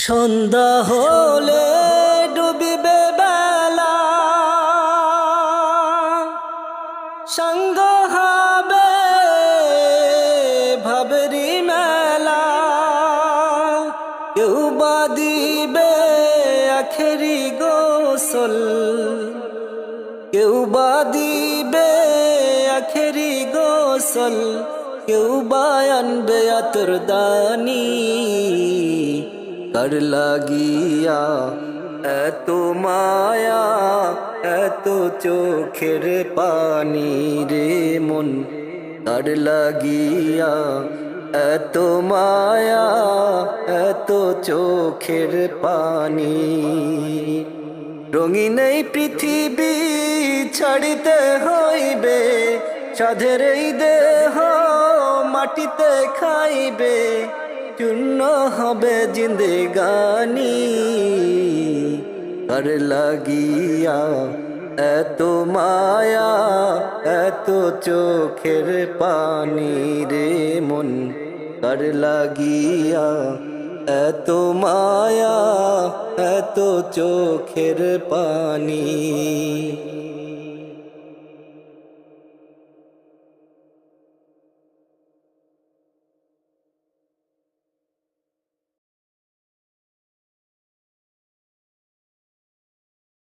সন্ধ্যা হলে ডুবিবে বেলা, সঙ্গ হবে ভাবেরি মেলা। কেউ বা দিবে আখেরি গোসল, কেউ বা দিবে আখেরি গোসল, কেউ বা আনবে আতরদানি। কার লাগিয়া এত মায়া, এত চোখের পানি রে মন, কার লাগিয়া এত মায়া, এত চোখের পানি। রঙিন এই পৃথিবী ছাড়িতে হইবে, সাধের এই দেহ মাটিতে খাইবে, চূর্ণ হবে জিন্দেগানি। কার লাগিয়া এত মায়া, এত চোখের পানি রে মন, কার লাগিয়া এত মায়া, এত চোখের পানি।